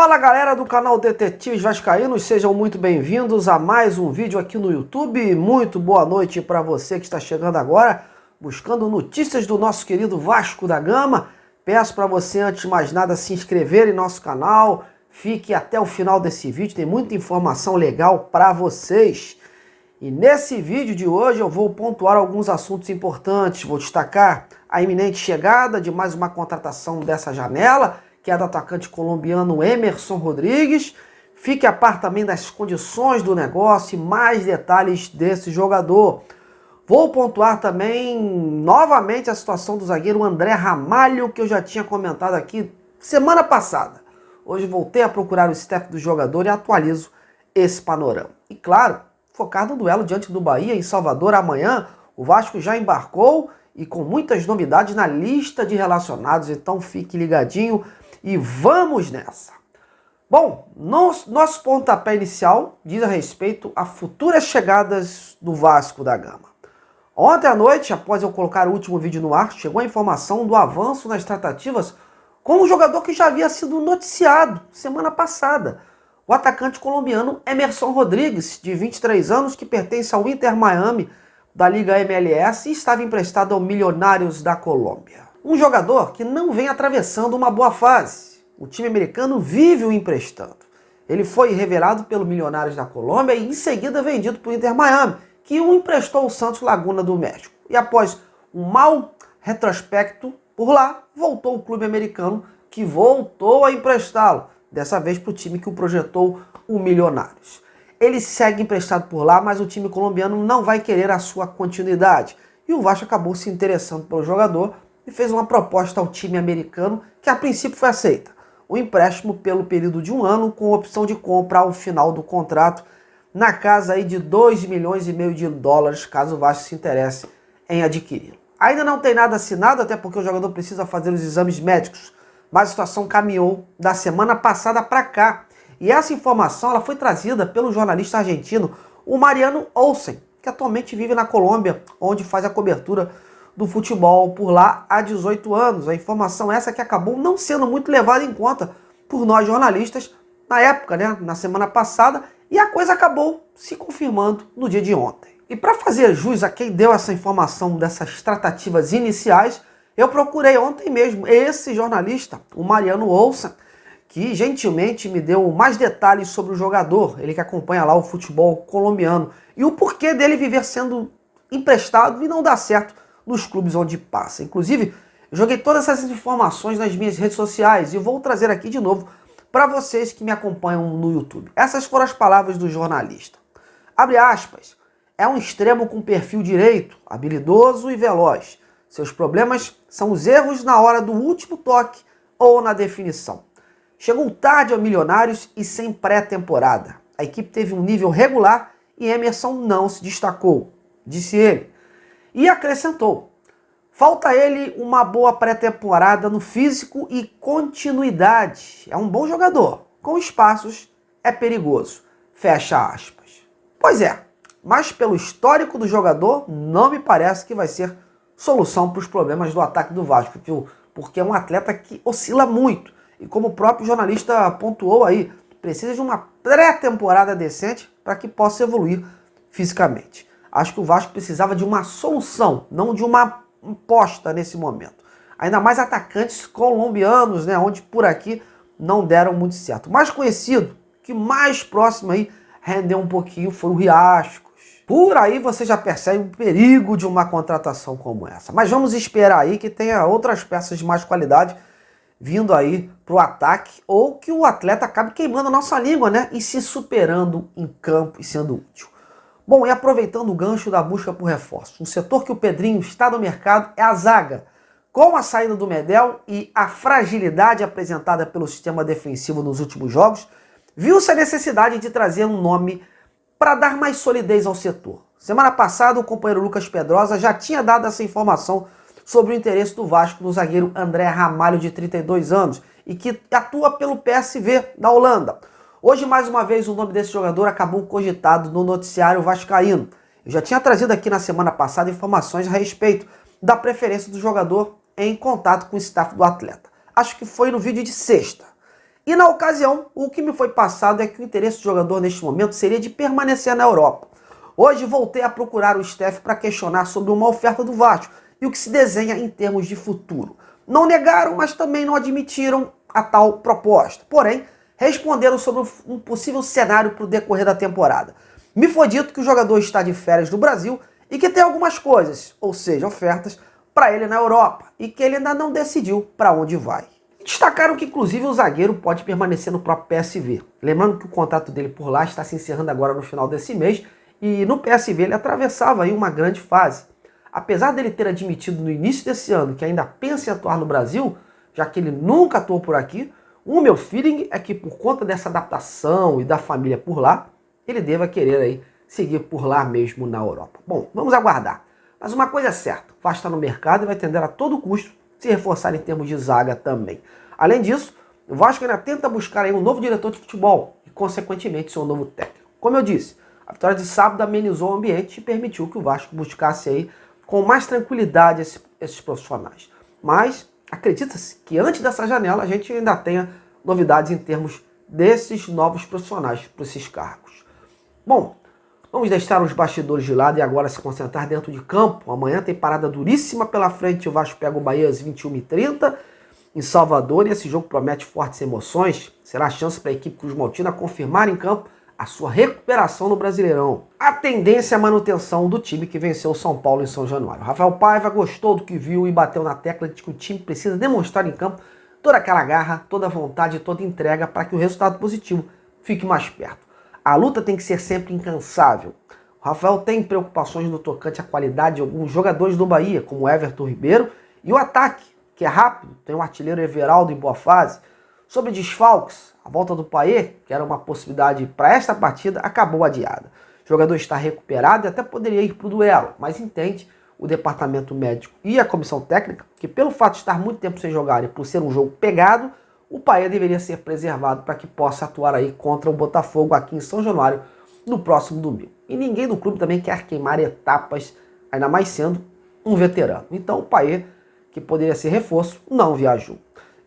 Fala galera do canal Detetives Vascaínos, sejam muito bem-vindos a mais um vídeo aqui no YouTube. Muito boa noite para você que está chegando agora, buscando notícias do nosso querido Vasco da Gama. Peço para você, antes de mais nada, se inscrever em nosso canal. Fique até o final desse vídeo, tem muita informação legal para vocês. E nesse vídeo de hoje eu vou pontuar alguns assuntos importantes. Vou destacar a iminente chegada de mais uma contratação dessa janela, que é do atacante colombiano Emerson Rodrigues. Fique a par também das condições do negócio e mais detalhes desse jogador. Vou pontuar também novamente a situação do zagueiro André Ramalho, que eu já tinha comentado aqui semana passada. Hoje voltei a procurar o staff do jogador e atualizo esse panorama. E claro, focar no duelo diante do Bahia em Salvador amanhã. O Vasco já embarcou e com muitas novidades na lista de relacionados, então fique ligadinho e vamos nessa. Bom, nosso pontapé inicial diz a respeito a futuras chegadas do Vasco da Gama. Ontem à noite, após eu colocar o último vídeo no ar, chegou a informação do avanço nas tratativas com um jogador que já havia sido noticiado semana passada. O atacante colombiano Emerson Rodrigues, de 23 anos, que pertence ao Inter Miami da Liga MLS e estava emprestado ao Milionários da Colômbia. Um jogador que não vem atravessando uma boa fase. O time americano vive o emprestando. Ele foi revelado pelo Milionários da Colômbia e em seguida vendido para o Inter Miami, que o emprestou ao Santos Laguna do México. E após um mau retrospecto por lá, voltou o clube americano, que voltou a emprestá-lo, dessa vez para o time que o projetou, o Milionários. Ele segue emprestado por lá, mas o time colombiano não vai querer a sua continuidade. E o Vasco acabou se interessando pelo jogador e fez uma proposta ao time americano que a princípio foi aceita. O empréstimo pelo período de 1 ano com opção de compra ao final do contrato, na casa aí de 2,5 milhões de dólares, caso o Vasco se interesse em adquirir. Ainda não tem nada assinado, até porque o jogador precisa fazer os exames médicos, mas a situação caminhou da semana passada para cá. E essa informação ela foi trazida pelo jornalista argentino, o Mariano Olsen, que atualmente vive na Colômbia, onde faz a cobertura do futebol por lá há 18 anos. A informação essa que acabou não sendo muito levada em conta por nós jornalistas na época, na semana passada, e a coisa acabou se confirmando no dia de ontem. E para fazer jus a quem deu essa informação dessas tratativas iniciais, eu procurei ontem mesmo esse jornalista, o Mariano Olsen, que gentilmente me deu mais detalhes sobre o jogador, ele que acompanha lá o futebol colombiano, e o porquê dele viver sendo emprestado e não dar certo nos clubes onde passa. Inclusive, eu joguei todas essas informações nas minhas redes sociais e vou trazer aqui de novo para vocês que me acompanham no YouTube. Essas foram as palavras do jornalista. Abre aspas, é um extremo com perfil direito, habilidoso e veloz. Seus problemas são os erros na hora do último toque ou na definição. Chegou tarde ao Milionários e sem pré-temporada. A equipe teve um nível regular e Emerson não se destacou, disse ele. E acrescentou, falta a ele uma boa pré-temporada no físico e continuidade. É um bom jogador, com espaços é perigoso. Fecha aspas. Pois é, mas pelo histórico do jogador, não me parece que vai ser solução para os problemas do ataque do Vasco, viu? Porque é um atleta que oscila muito. E como o próprio jornalista pontuou aí, precisa de uma pré-temporada decente para que possa evoluir fisicamente. Acho que o Vasco precisava de uma solução, não de uma aposta nesse momento. Ainda mais atacantes colombianos, onde por aqui não deram muito certo. O mais conhecido, que mais próximo aí rendeu um pouquinho, foi o Riascos. Por aí você já percebe o perigo de uma contratação como essa. Mas vamos esperar aí que tenha outras peças de mais qualidade vindo aí para o ataque, ou que o atleta acabe queimando a nossa língua, e se superando em campo e sendo útil. Bom, e aproveitando o gancho da busca por reforço, um setor que o Pedrinho está no mercado é a zaga. Com a saída do Medel e a fragilidade apresentada pelo sistema defensivo nos últimos jogos, viu-se a necessidade de trazer um nome para dar mais solidez ao setor. Semana passada, o companheiro Lucas Pedrosa já tinha dado essa informação sobre o interesse do Vasco no zagueiro André Ramalho, de 32 anos, e que atua pelo PSV da Holanda. Hoje, mais uma vez, o nome desse jogador acabou cogitado no noticiário vascaíno. Eu já tinha trazido aqui na semana passada informações a respeito da preferência do jogador em contato com o staff do atleta. Acho que foi no vídeo de sexta. E na ocasião, o que me foi passado é que o interesse do jogador neste momento seria de permanecer na Europa. Hoje voltei a procurar o staff para questionar sobre uma oferta do Vasco e o que se desenha em termos de futuro. Não negaram, mas também não admitiram a tal proposta. Porém, responderam sobre um possível cenário para o decorrer da temporada. Me foi dito que o jogador está de férias no Brasil e que tem algumas coisas, ou seja, ofertas, para ele na Europa e que ele ainda não decidiu para onde vai. Destacaram que inclusive o zagueiro pode permanecer no próprio PSV. Lembrando que o contrato dele por lá está se encerrando agora no final desse mês e no PSV ele atravessava aí uma grande fase. Apesar dele ter admitido no início desse ano que ainda pensa em atuar no Brasil, já que ele nunca atuou por aqui, o meu feeling é que por conta dessa adaptação e da família por lá, ele deva querer aí seguir por lá mesmo na Europa. Bom, vamos aguardar. Mas uma coisa é certa, o Vasco está no mercado e vai tender a todo custo se reforçar em termos de zaga também. Além disso, o Vasco ainda tenta buscar aí um novo diretor de futebol e, consequentemente, seu novo técnico. Como eu disse, a vitória de sábado amenizou o ambiente e permitiu que o Vasco buscasse aí com mais tranquilidade esses profissionais. Mas acredita-se que antes dessa janela a gente ainda tenha novidades em termos desses novos profissionais para esses cargos. Bom, vamos deixar os bastidores de lado e agora se concentrar dentro de campo. Amanhã tem parada duríssima pela frente. O Vasco pega o Bahia às 21h30 em Salvador. E esse jogo promete fortes emoções. Será a chance para a equipe cruzmaltina confirmar em campo a sua recuperação no Brasileirão. A tendência é a manutenção do time que venceu o São Paulo em São Januário. Rafael Paiva gostou do que viu e bateu na tecla de que o time precisa demonstrar em campo toda aquela garra, toda a vontade e toda a entrega para que o resultado positivo fique mais perto. A luta tem que ser sempre incansável. O Rafael tem preocupações no tocante à qualidade de alguns jogadores do Bahia, como o Everton Ribeiro, e o ataque, que é rápido, tem o artilheiro Everaldo em boa fase. Sobre desfalques, a volta do Payet, que era uma possibilidade para esta partida, acabou adiada. O jogador está recuperado e até poderia ir para o duelo, mas entende o departamento médico e a comissão técnica que pelo fato de estar muito tempo sem jogar e por ser um jogo pegado, o Payet deveria ser preservado para que possa atuar aí contra o Botafogo aqui em São Januário no próximo domingo. E ninguém do clube também quer queimar etapas, ainda mais sendo um veterano. Então o Payet, que poderia ser reforço, não viajou.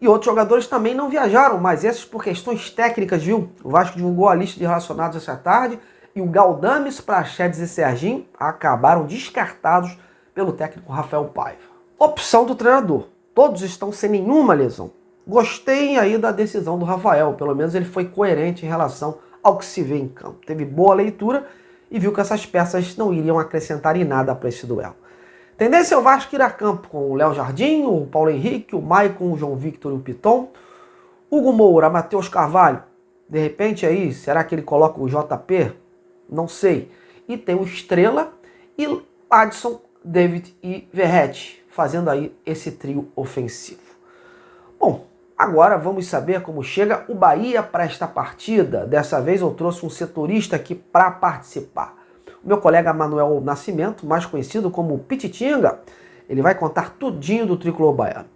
E outros jogadores também não viajaram, mas esses por questões técnicas, viu? O Vasco divulgou a lista de relacionados essa tarde e o Galdames, Praxedes e Serginho acabaram descartados pelo técnico Rafael Paiva. Opção do treinador. Todos estão sem nenhuma lesão. Gostei aí da decisão do Rafael, pelo menos ele foi coerente em relação ao que se vê em campo. Teve boa leitura e viu que essas peças não iriam acrescentar em nada para esse duelo. Tendência é o Vasco ir a campo com o Léo Jardim, o Paulo Henrique, o Maicon, o João Victor e o Piton, Hugo Moura, Matheus Carvalho. De repente aí, será que ele coloca o JP? Não sei. E tem o Estrela e Adson, David e Verratti, fazendo aí esse trio ofensivo. Bom, agora vamos saber como chega o Bahia para esta partida. Dessa vez eu trouxe um setorista aqui para participar. O meu colega Manuel Nascimento, mais conhecido como Pititinga, ele vai contar tudinho do tricolor baiano.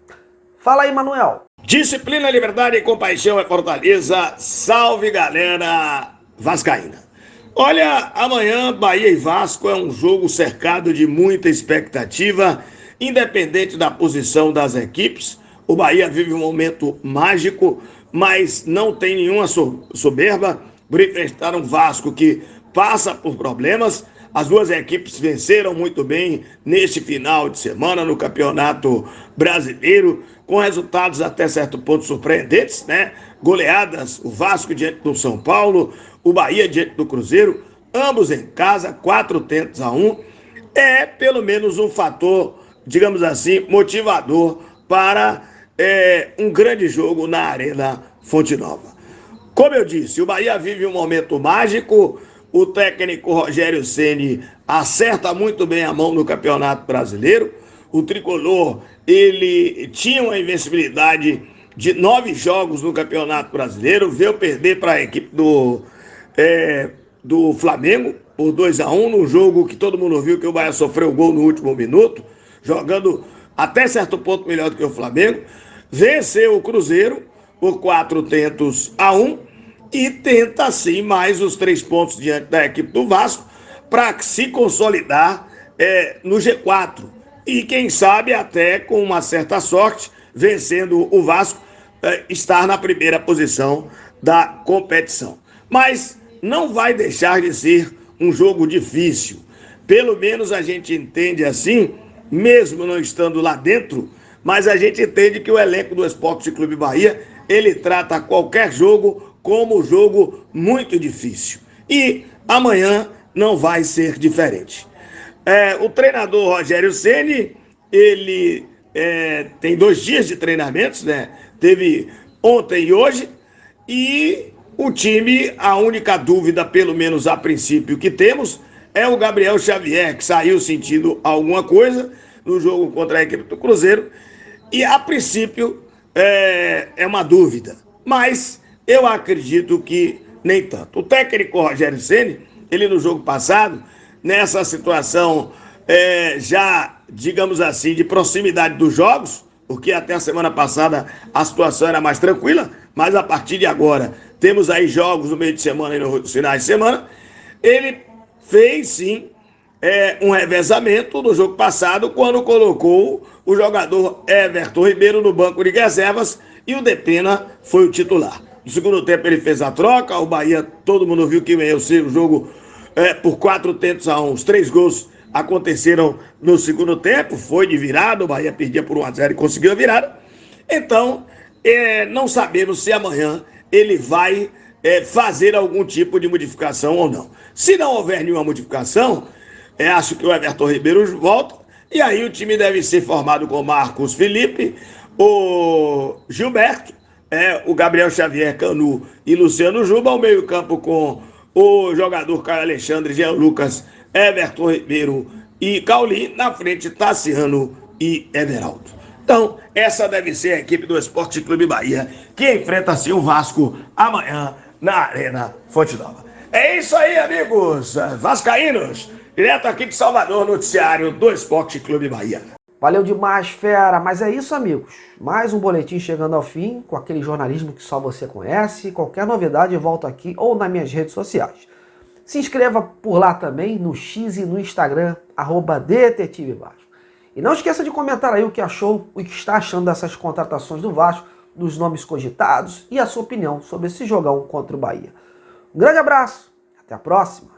Fala aí, Manuel. Disciplina, liberdade e compaixão é Fortaleza. Salve, galera vascaína. Olha, amanhã Bahia e Vasco é um jogo cercado de muita expectativa, independente da posição das equipes. O Bahia vive um momento mágico, mas não tem nenhuma soberba por enfrentar um Vasco que passa por problemas. As duas equipes venceram muito bem neste final de semana no Campeonato Brasileiro, com resultados até certo ponto surpreendentes, né? Goleadas, o Vasco diante do São Paulo, o Bahia diante do Cruzeiro, ambos em casa, 4-1. É pelo menos um fator, digamos assim, motivador para um grande jogo na Arena Fonte Nova. Como eu disse, o Bahia vive um momento mágico. O técnico Rogério Ceni acerta muito bem a mão no Campeonato Brasileiro. O tricolor, ele tinha uma invencibilidade de 9 jogos no Campeonato Brasileiro. Veio perder para a equipe do Flamengo por 2-1, num jogo que todo mundo viu que o Bahia sofreu o gol no último minuto, jogando até certo ponto melhor do que o Flamengo. Venceu o Cruzeiro por 4-1 e tenta, assim, mais os 3 pontos diante da equipe do Vasco para se consolidar no G4. E, quem sabe, até com uma certa sorte, vencendo o Vasco, estar na primeira posição da competição. Mas não vai deixar de ser um jogo difícil. Pelo menos a gente entende assim, mesmo não estando lá dentro, mas a gente entende que o elenco do Esporte Clube Bahia, ele trata qualquer jogo como um jogo muito difícil. E amanhã não vai ser diferente. O treinador Rogério Ceni, ele tem 2 dias de treinamentos, né? Teve ontem e hoje, e o time, a única dúvida, pelo menos a princípio, que temos, é o Gabriel Xavier, que saiu sentindo alguma coisa no jogo contra a equipe do Cruzeiro, e a princípio é uma dúvida, mas eu acredito que nem tanto. O técnico Rogério Ceni, ele no jogo passado, nessa situação já, digamos assim, de proximidade dos jogos, porque até a semana passada a situação era mais tranquila, mas a partir de agora temos aí jogos no meio de semana e nos finais de semana. Ele fez sim um revezamento no jogo passado, quando colocou o jogador Everton Ribeiro no banco de reservas e o Depena foi o titular. No segundo tempo ele fez a troca, o Bahia, todo mundo viu que veio ser o jogo por 4-1. Os 3 gols aconteceram no segundo tempo, foi de virada, o Bahia perdia por 1-0 e conseguiu a virada. Então, não sabemos se amanhã ele vai fazer algum tipo de modificação ou não. Se não houver nenhuma modificação, acho que o Everton Ribeiro volta, e aí o time deve ser formado com Marcos Felipe, o Gilberto, o Gabriel Xavier, Canu e Luciano Juba, ao meio campo com o jogador Caio Alexandre, Jean Lucas, Everton Ribeiro e Cauli, na frente Tassiano e Everaldo. Então, essa deve ser a equipe do Esporte Clube Bahia, que enfrenta assim o Vasco amanhã na Arena Fonte Nova. É isso aí, amigos vascaínos, direto aqui de Salvador, noticiário do Esporte Clube Bahia. Valeu demais, fera. Mas é isso, amigos. Mais um boletim chegando ao fim, com aquele jornalismo que só você conhece. Qualquer novidade, volto aqui ou nas minhas redes sociais. Se inscreva por lá também, no X e no Instagram, @Detetive Vasco. E não esqueça de comentar aí o que achou, o que está achando dessas contratações do Vasco, dos nomes cogitados e a sua opinião sobre esse jogão contra o Bahia. Um grande abraço, até a próxima.